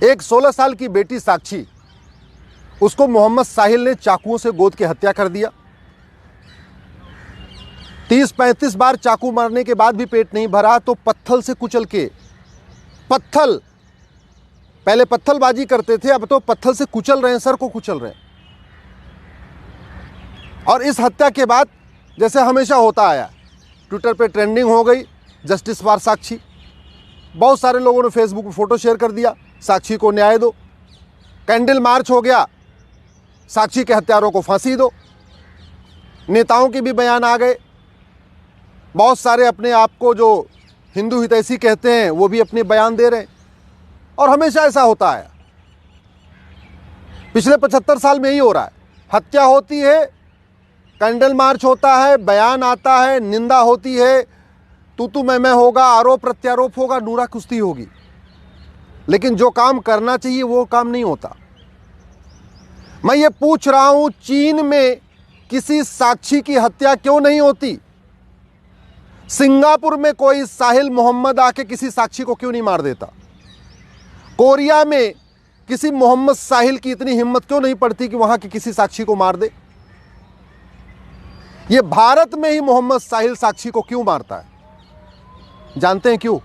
एक 16 साल की बेटी साक्षी, उसको मोहम्मद साहिल ने चाकुओं से गोद के हत्या कर दिया। 30-35 बार चाकू मारने के बाद भी पेट नहीं भरा तो पत्थल से कुचल के, पत्थल, पहले पत्थलबाजी करते थे, अब तो पत्थल से कुचल रहे हैं, सर को कुचल रहे हैं। और इस हत्या के बाद जैसे हमेशा होता आया, ट्विटर पे ट्रेंडिंग हो गई जस्टिस फॉर साक्षी। बहुत सारे लोगों ने फेसबुक पे फोटो शेयर कर दिया, साक्षी को न्याय दो। कैंडल मार्च हो गया, साक्षी के हत्यारों को फांसी दो। नेताओं के भी बयान आ गए, बहुत सारे अपने आप को जो हिंदू हितैषी कहते हैं वो भी अपने बयान दे रहे हैं। और हमेशा ऐसा होता है, पिछले 75 साल में ही हो रहा है। हत्या होती है, कैंडल मार्च होता है, बयान आता है, निंदा होती है, तू मैं होगा, आरोप प्रत्यारोप होगा, नूरा कुश्ती होगी, लेकिन जो काम करना चाहिए वो काम नहीं होता। मैं ये पूछ रहा हूं, चीन में किसी साक्षी की हत्या क्यों नहीं होती? सिंगापुर में कोई साहिल मोहम्मद आके किसी साक्षी को क्यों नहीं मार देता? कोरिया में किसी मोहम्मद साहिल की इतनी हिम्मत क्यों नहीं पड़ती कि वहां की किसी साक्षी को मार दे? ये भारत में ही मोहम्मद साहिल साक्षी को क्यों मारता है? जानते हैं क्यों?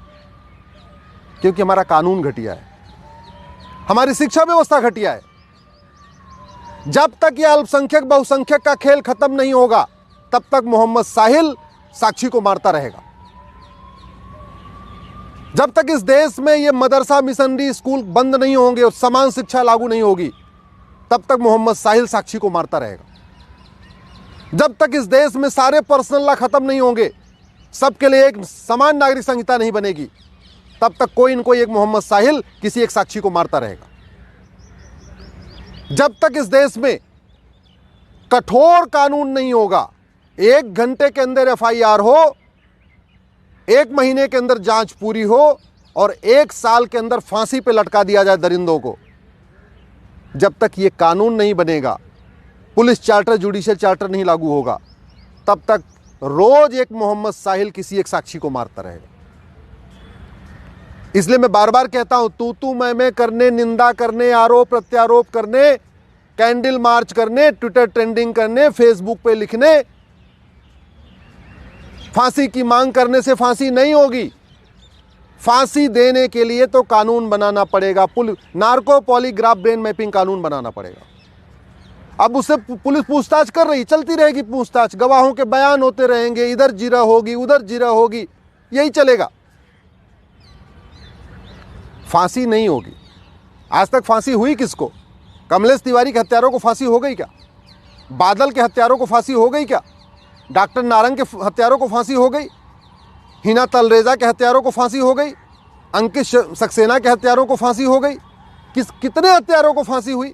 क्योंकि हमारा कानून घटिया है, हमारी शिक्षा व्यवस्था घटिया है। जब तक यह अल्पसंख्यक बहुसंख्यक का खेल खत्म नहीं होगा तब तक मोहम्मद साहिल साक्षी को मारता रहेगा। जब तक इस देश में ये मदरसा मिशनरी स्कूल बंद नहीं होंगे और समान शिक्षा लागू नहीं होगी तब तक मोहम्मद साहिल साक्षी को मारता रहेगा। जब तक इस देश में सारे पर्सनल लॉ खत्म नहीं होंगे, सबके लिए एक समान नागरिक संहिता नहीं बनेगी, तब तक कोई न कोई एक मोहम्मद साहिल किसी एक साक्षी को मारता रहेगा। जब तक इस देश में कठोर कानून नहीं होगा, 1 घंटे के अंदर एफआईआर हो, 1 महीने के अंदर जांच पूरी हो और 1 साल के अंदर फांसी पे लटका दिया जाए दरिंदों को, जब तक ये कानून नहीं बनेगा, पुलिस चार्टर, जुडिशियल चार्टर नहीं लागू होगा, तब तक रोज एक मोहम्मद साहिल किसी एक साक्षी को मारता रहेगा। इसलिए मैं बार बार कहता हूं, तू मैं करने, निंदा करने, आरोप प्रत्यारोप करने, कैंडल मार्च करने, ट्विटर ट्रेंडिंग करने, फेसबुक पे लिखने, फांसी की मांग करने से फांसी नहीं होगी। फांसी देने के लिए तो कानून बनाना पड़ेगा, नार्को पॉलीग्राफ ब्रेन मैपिंग कानून बनाना पड़ेगा। अब उससे पुलिस पूछताछ कर रही, चलती रहेगी पूछताछ, गवाहों के बयान होते रहेंगे, इधर जिरा होगी, उधर जिरा होगी, यही चलेगा, फांसी नहीं होगी। आज तक फांसी हुई किसको? कमलेश तिवारी के हत्यारों को फांसी हो गई क्या? बादल के हत्यारों को फांसी हो गई क्या? डॉक्टर नारंग के हत्यारों को फांसी हो गई? हिना तलरेजा के हत्यारों को फांसी हो गई? अंकित सक्सेना के हत्यारों को फांसी हो गई? कितने हत्यारों को फांसी हुई?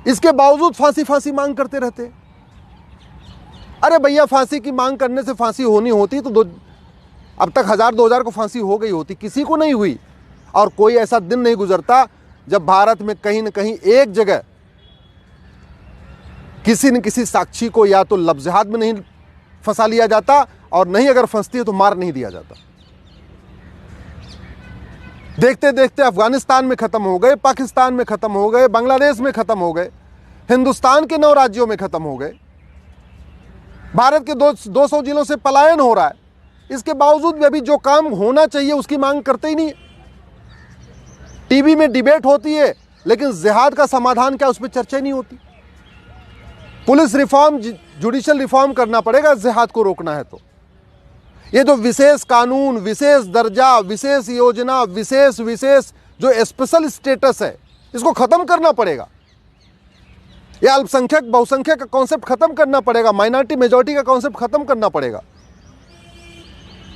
इसके बावजूद फांसी मांग करते रहते। अरे भैया, फांसी की मांग करने से फांसी होनी होती तो अब तक 1000-2000 को फांसी हो गई होती, किसी को नहीं हुई। और कोई ऐसा दिन नहीं गुजरता जब भारत में कहीं न कहीं एक जगह किसी न किसी साक्षी को या तो लफ्ज़-ए-हाद में नहीं फंसा लिया जाता, और नहीं अगर फंसती है तो मार नहीं दिया जाता। देखते देखते अफगानिस्तान में खत्म हो गए, पाकिस्तान में खत्म हो गए, बांग्लादेश में खत्म हो गए, हिंदुस्तान के 9 राज्यों में खत्म हो गए, भारत के 200 जिलों से पलायन हो रहा है। इसके बावजूद भी अभी जो काम होना चाहिए उसकी मांग करते ही नहीं है। टीवी में डिबेट होती है लेकिन जिहाद का समाधान क्या, उस पर चर्चा नहीं होती। पुलिस रिफॉर्म, जुडिशियल रिफॉर्म करना पड़ेगा जिहाद को रोकना है तो। ये जो विशेष कानून, विशेष दर्जा, विशेष योजना, विशेष जो स्पेशल स्टेटस है, इसको खत्म करना पड़ेगा। ये अल्पसंख्यक बहुसंख्यक का कॉन्सेप्ट खत्म करना पड़ेगा, माइनॉरिटी मेजॉरिटी का कॉन्सेप्ट खत्म करना पड़ेगा,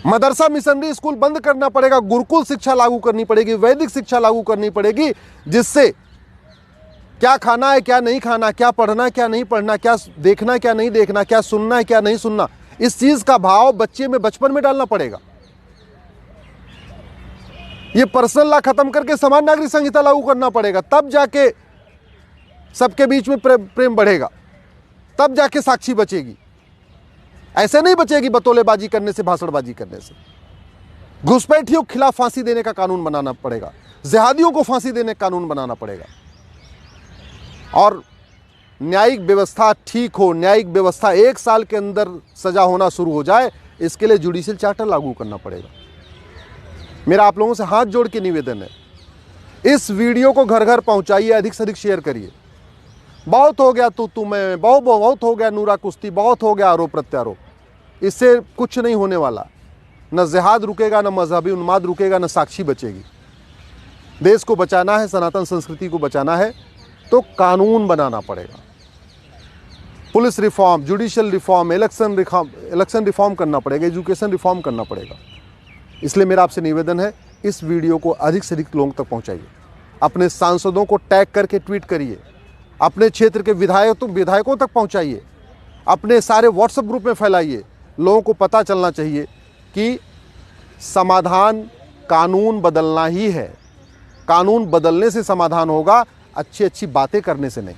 मदरसा मिशनरी स्कूल बंद करना पड़ेगा, गुरुकुल शिक्षा लागू करनी पड़ेगी, वैदिक शिक्षा लागू करनी पड़ेगी, जिससे क्या खाना है क्या नहीं खाना, क्या पढ़ना क्या नहीं पढ़ना, क्या देखना क्या नहीं देखना, क्या सुनना है क्या नहीं सुनना, इस चीज का भाव बच्चे में बचपन में डालना पड़ेगा। ये पर्सनल लॉ खत्म करके समान नागरिक संहिता लागू करना पड़ेगा, तब जाके सबके बीच में प्रेम बढ़ेगा, तब जाके साक्षी बचेगी। ऐसे नहीं बचेगी बतौलेबाजी करने से, भाषणबाजी करने से। घुसपैठियों के खिलाफ फांसी देने का कानून बनाना पड़ेगा, जिहादियों को फांसी देने का कानून बनाना पड़ेगा। और न्यायिक व्यवस्था ठीक हो, न्यायिक व्यवस्था 1 साल के अंदर सजा होना शुरू हो जाए, इसके लिए जुडिशियल चार्टर लागू करना पड़ेगा। मेरा आप लोगों से हाथ जोड़ के निवेदन है, इस वीडियो को घर घर पहुंचाइए, अधिक से अधिक शेयर करिए। बहुत हो गया तू मैं, बहुत हो गया नूरा कुश्ती, बहुत हो गया आरोप प्रत्यारोप। इससे कुछ नहीं होने वाला, न जिहाद रुकेगा, न मजहबी उन्माद रुकेगा, न साक्षी बचेगी। देश को बचाना है, सनातन संस्कृति को बचाना है तो कानून बनाना पड़ेगा। Police reform, judicial reform, election reform करना पड़ेगा, एजुकेशन रिफॉर्म करना पड़ेगा। इसलिए मेरा आपसे निवेदन है, इस वीडियो को अधिक से अधिक लोगों तक पहुंचाइए। अपने सांसदों को टैग करके ट्वीट करिए, अपने क्षेत्र के विधायकों तक पहुंचाइए, अपने सारे व्हाट्सएप ग्रुप में फैलाइए। लोगों को पता चलना चाहिए कि समाधान कानून बदलना ही है। कानून बदलने से समाधान होगा, अच्छी अच्छी बातें करने से नहीं।